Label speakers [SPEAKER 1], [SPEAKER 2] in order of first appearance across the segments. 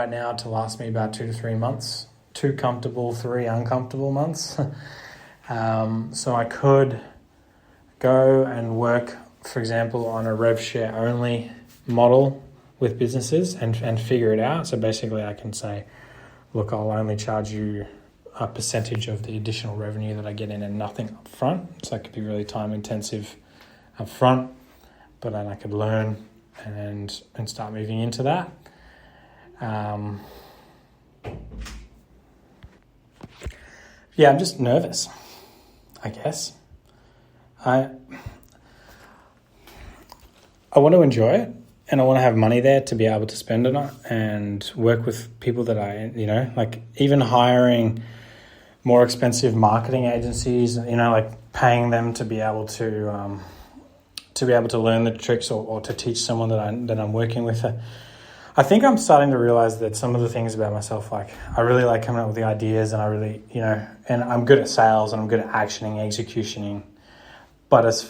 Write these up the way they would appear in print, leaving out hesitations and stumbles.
[SPEAKER 1] right now to last me about 2 to 3 months. 2 comfortable, 3 uncomfortable months. So I could go and work, for example, on a rev share only model with businesses and figure it out. So basically I can say, look, I'll only charge you a percentage of the additional revenue that I get in and nothing up front. So it could be really time intensive up front, but then I could learn and start moving into that. Yeah, I'm just nervous, I guess. I want to enjoy it, and I want to have money there to be able to spend on it and work with people that like even hiring more expensive marketing agencies, like paying them to be able to learn the tricks or to teach someone that I'm working with. I think I'm starting to realize that some of the things about myself, like I really like coming up with the ideas, and I really, and I'm good at sales and I'm good at actioning, executioning. But as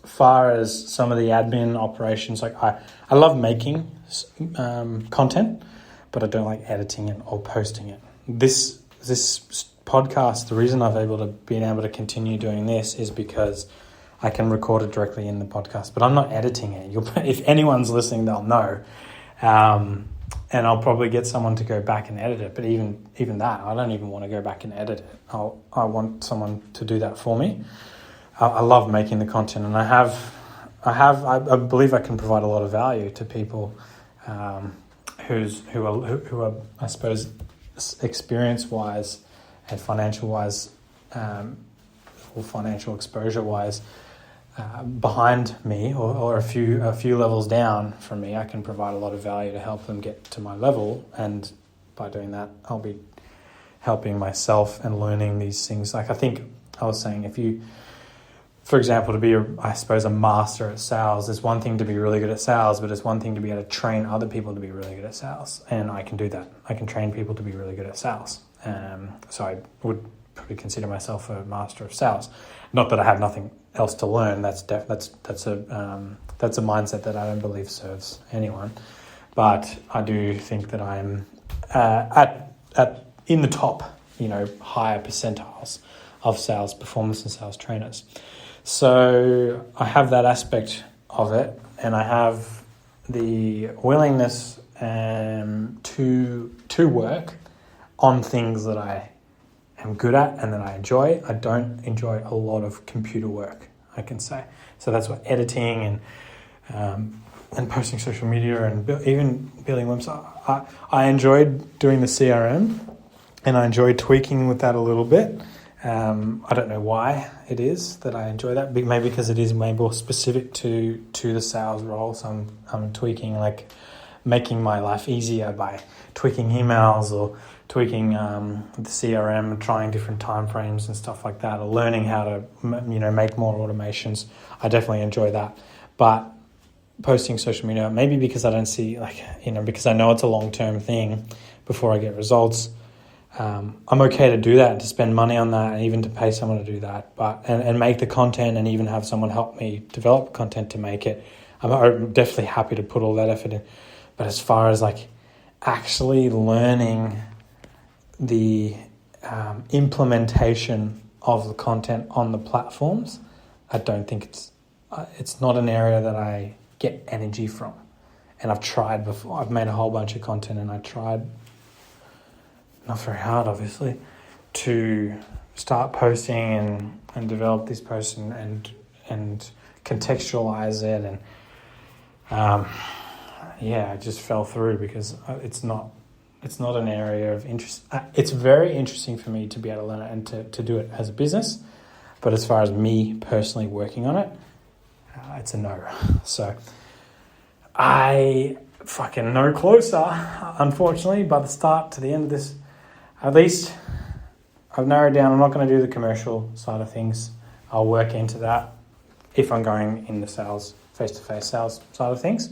[SPEAKER 1] far as some of the admin operations, like I love making content, but I don't like editing it or posting it. This podcast, the reason I've been able to continue doing this is because I can record it directly in the podcast, but I'm not editing it. If anyone's listening, they'll know. And I'll probably get someone to go back and edit it. But even that, I don't even want to go back and edit it. I want someone to do that for me. I love making the content, and I believe I can provide a lot of value to people who are I suppose experience wise and financial wise or financial exposure wise behind me or a few levels down from me. I can provide a lot of value to help them get to my level, and by doing that I'll be helping myself and learning these things. Like I think I was saying, if you, for example, to be a master at sales, there's one thing to be really good at sales, but it's one thing to be able to train other people to be really good at sales, and I can do that. I can train people to be really good at sales. So I would probably consider myself a master of sales. Not that I have nothing else to learn. That's a mindset that I don't believe serves anyone. But I do think that I'm in the top, higher percentiles of sales performance and sales trainers. So I have that aspect of it, and I have the willingness to work on things that I am good at and that I enjoy. I don't enjoy a lot of computer work, I can say. So that's what editing and posting social media and even building websites. I enjoyed doing the CRM, and I enjoyed tweaking with that a little bit. I don't know why it is that I enjoy that. Maybe because it is maybe more specific to the sales role. So I'm tweaking, like making my life easier by tweaking emails or tweaking the CRM and trying different time frames and stuff like that, or learning how to make more automations. I definitely enjoy that. But posting social media, maybe because I don't see because I know it's a long-term thing before I get results. I'm okay to do that and to spend money on that and even to pay someone to do that, but and make the content and even have someone help me develop content to make it. I'm definitely happy to put all that effort in. But as far as actually learning the implementation of the content on the platforms, I don't think it's not an area that I get energy from. And I've tried before. I've made a whole bunch of content, and I tried, not very hard obviously, to start posting and develop this post and contextualize it, and I just fell through because it's not an area of interest. It's very interesting for me to be able to learn it and to do it as a business, but as far as me personally working on it, it's a no. So I fucking no closer, unfortunately, by the start to the end of this. At least I've narrowed down. I'm not going to do the commercial side of things. I'll work into that if I'm going in the sales, face-to-face sales side of things.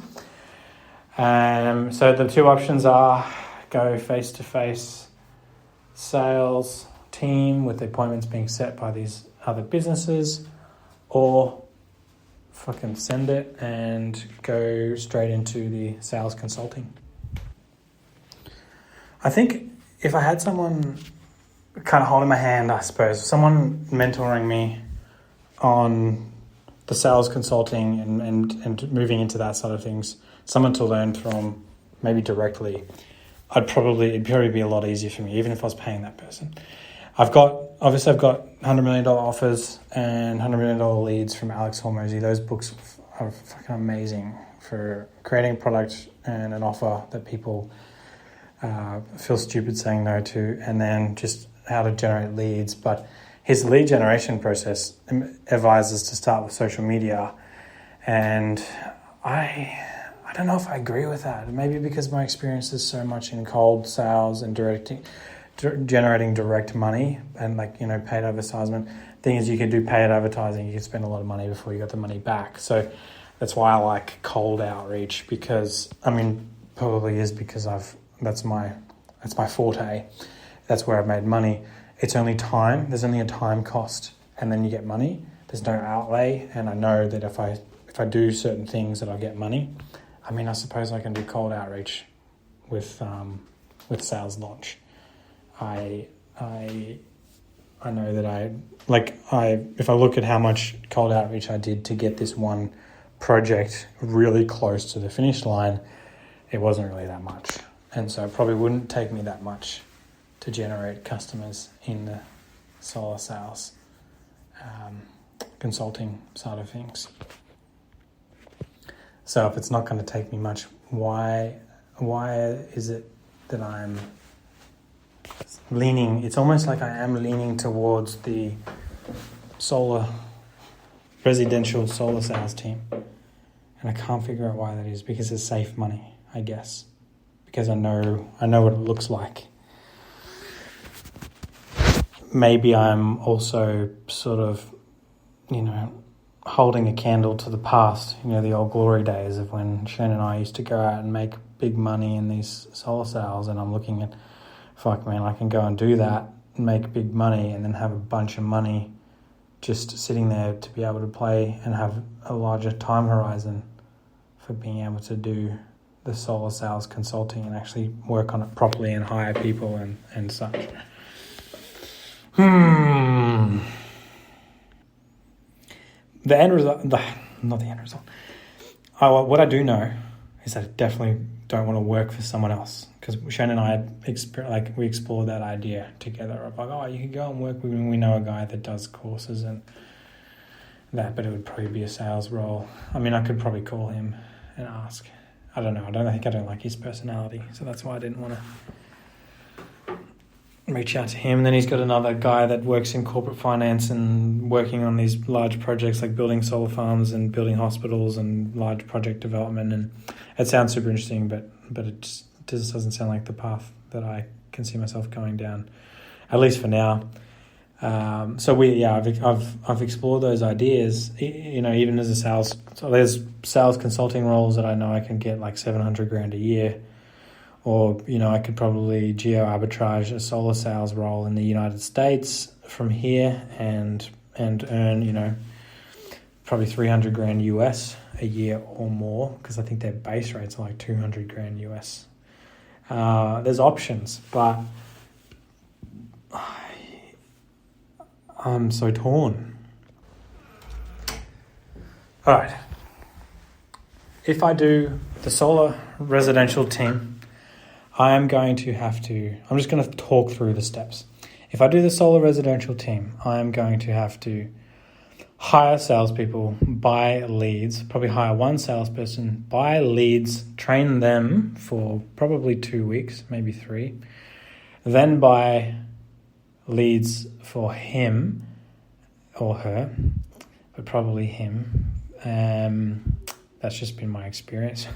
[SPEAKER 1] So the 2 options are go face-to-face sales team with the appointments being set by these other businesses, or fucking send it and go straight into the sales consulting. I think if I had someone kind of holding my hand, I suppose, someone mentoring me on the sales consulting and moving into that side of things, someone to learn from maybe directly, it'd probably be a lot easier for me, even if I was paying that person. I've got $100 million offers and $100 million leads from Alex Hormozy. Those books are fucking amazing for creating a product and an offer that people feel stupid saying no to, and then just how to generate leads. But his lead generation process advises to start with social media, and I don't know if I agree with that. Maybe because my experience is so much in cold sales and generating direct money and paid advertisement. Thing is, you can do paid advertising, you can spend a lot of money before you got the money back. So that's why I like cold outreach, because probably is because that's my forte. That's where I've made money. It's only time. There's only a time cost, and then you get money. There's no outlay, and I know that if I do certain things that I'll get money. I suppose I can do cold outreach with sales launch. I know that if I look at how much cold outreach I did to get this one project really close to the finish line, it wasn't really that much. And so it probably wouldn't take me that much to generate customers in the solar sales consulting side of things. So if it's not going to take me much, why is it that I'm leaning? It's almost like I am leaning towards the residential solar sales team. And I can't figure out why that is, because it's safe money, I guess. Because I know what it looks like. Maybe I'm also sort of, holding a candle to the past, the old glory days of when Shane and I used to go out and make big money in these solar sales, and I'm looking at, fuck man, I can go and do that and make big money and then have a bunch of money just sitting there to be able to play and have a larger time horizon for being able to do the solar sales consulting and actually work on it properly and hire people and such. The end result, not the end result. What I do know is that I definitely don't want to work for someone else, because Shane and I we explored that idea together of you can go and work with, we know a guy that does courses and that, but it would probably be a sales role. I could probably call him and ask. I don't know. I don't like his personality, so that's why I didn't want to reach out to him. And then he's got another guy that works in corporate finance and working on these large projects like building solar farms and building hospitals and large project development. And it sounds super interesting, but it just doesn't sound like the path that I can see myself going down, at least for now. I've explored those ideas. Even as a sales, so there's sales consulting roles that I know I can get like $700,000 a year. Or, I could probably geo-arbitrage a solar sales role in the United States from here and earn, probably $300,000 US a year or more, because I think their base rates are like $200,000 US. There's options, but I'm so torn. All right. If I do the solar residential team, I'm just going to talk through the steps. If I do the solar residential team, I'm going to have to hire salespeople, buy leads, probably hire one salesperson, buy leads, train them for probably 2 weeks, maybe 3, then buy leads for him or her, but probably him. That's just been my experience.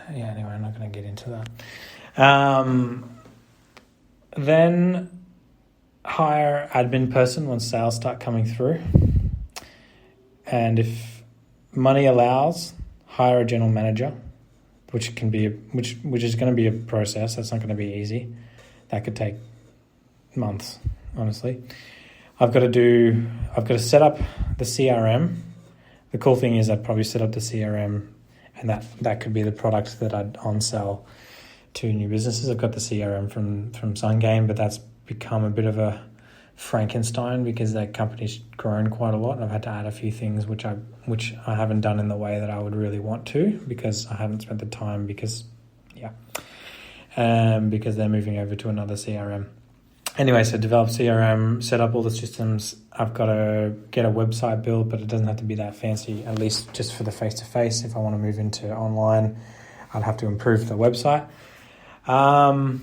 [SPEAKER 1] Anyway, I'm not going to get into that. Then hire admin person once sales start coming through. And if money allows, hire a general manager, which is going to be a process. That's not going to be easy. That could take months, honestly. I've got to set up the CRM. The cool thing is I'd probably set up the CRM and that could be the product that I'd on-sell to new businesses. I've got the CRM from SunGain, but that's become a bit of a Frankenstein because that company's grown quite a lot, and I've had to add a few things which I haven't done in the way that I would really want to, because I haven't spent the time, because they're moving over to another CRM. Anyway, so develop CRM, set up all the systems. I've got to get a website built, but it doesn't have to be that fancy, at least just for the face-to-face. If I want to move into online, I'd have to improve the website. And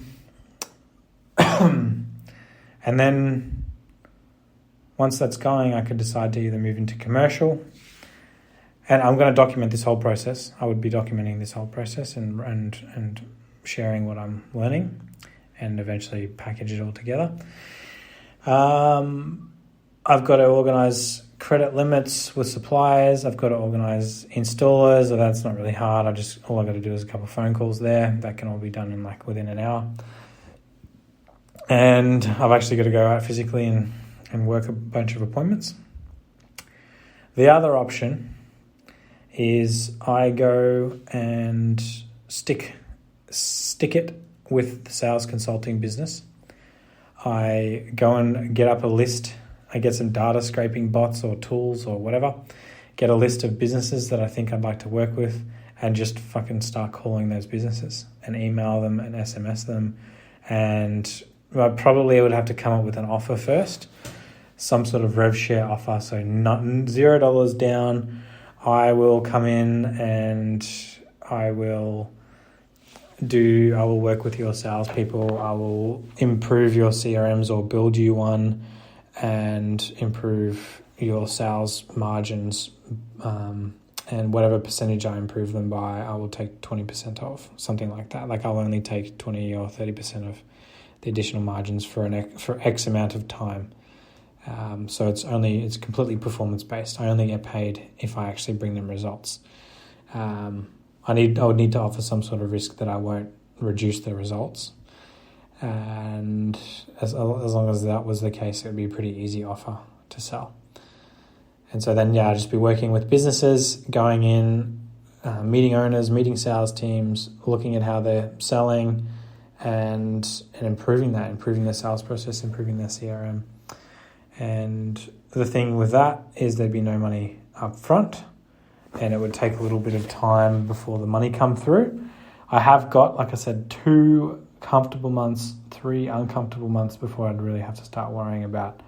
[SPEAKER 1] then once that's going, I could decide to either move into commercial, and I'm going to document this whole process. I would be documenting this whole process and sharing what I'm learning, and eventually package it all together. I've got to organize credit limits with suppliers. I've got to organize installers. So that's not really hard. All I got to do is a couple of phone calls there. That can all be done in within an hour. And I've actually got to go out physically and work a bunch of appointments. The other option is I go and stick it with the sales consulting business. I go and get up a list. I get some data scraping bots or tools or whatever. Get a list of businesses that I think I'd like to work with, and just fucking start calling those businesses and email them and SMS them. And I probably would have to come up with an offer first, some sort of rev share offer. So $0 down. I will come in and I will work with your salespeople. I will improve your CRMs or build you one and improve your sales margins. And whatever percentage I improve them by, I will take 20% off, something like that. I'll only take 20 or 30% of the additional margins for X amount of time. So it's completely performance based. I only get paid if I actually bring them results. I would need to offer some sort of risk that I won't reduce the results. And as long as that was the case, it would be a pretty easy offer to sell. And so then, I'd just be working with businesses, going in, meeting owners, meeting sales teams, looking at how they're selling and improving their sales process, improving their CRM. And the thing with that is there'd be no money up front, and it would take a little bit of time before the money come through. I have got, like I said, 2 comfortable months, 3 uncomfortable months before I'd really have to start worrying about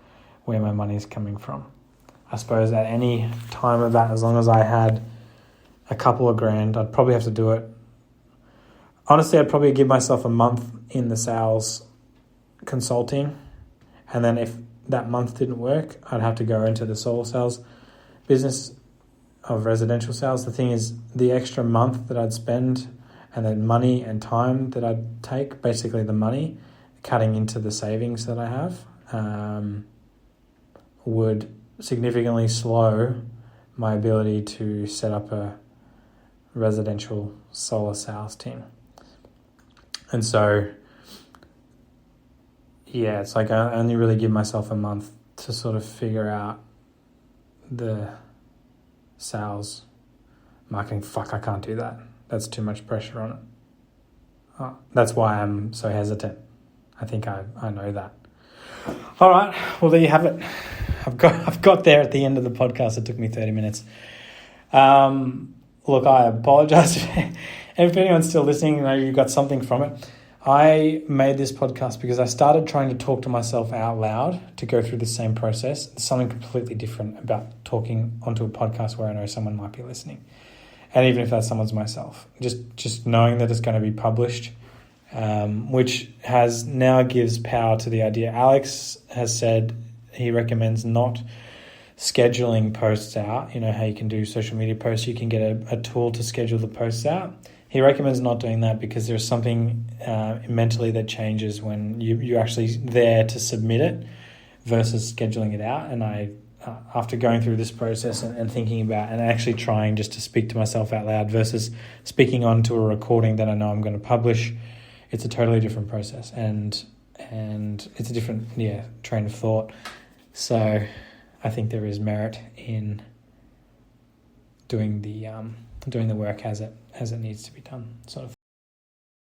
[SPEAKER 1] where my money is coming from. I suppose at any time of that, as long as I had a couple of grand, I'd probably have to do it. Honestly, I'd probably give myself a month in the sales consulting, and then if that month didn't work, I'd have to go into the solo sales business of residential sales. The thing is, the extra month that I'd spend and the money and time that I'd take, basically the money, cutting into the savings that I have, would significantly slow my ability to set up a residential solar sales team. And so, it's I only really give myself a month to sort of figure out the sales marketing. I can't do that. That's too much pressure on it. That's why I'm so hesitant. I think I know that. All right. Well, there you have it. I've got there at the end of the podcast. It took me 30 minutes. Look, I apologize. And if anyone's still listening, you got something from it. I made this podcast because I started trying to talk to myself out loud to go through the same process. There's something completely different about talking onto a podcast where I know someone might be listening. And even if that someone's myself, just knowing that it's going to be published, which now gives power to the idea. Alex has said he recommends not scheduling posts out. You know how you can do social media posts, you can get a tool to schedule the posts out. He recommends not doing that because there's something mentally that changes when you're actually there to submit it versus scheduling it out. And I, after going through this process and thinking about and actually trying just to speak to myself out loud versus speaking onto a recording that I know I'm going to publish, it's a totally different process and it's a different train of thought. So I think there is merit in doing the doing the work as it needs to be done, sort of.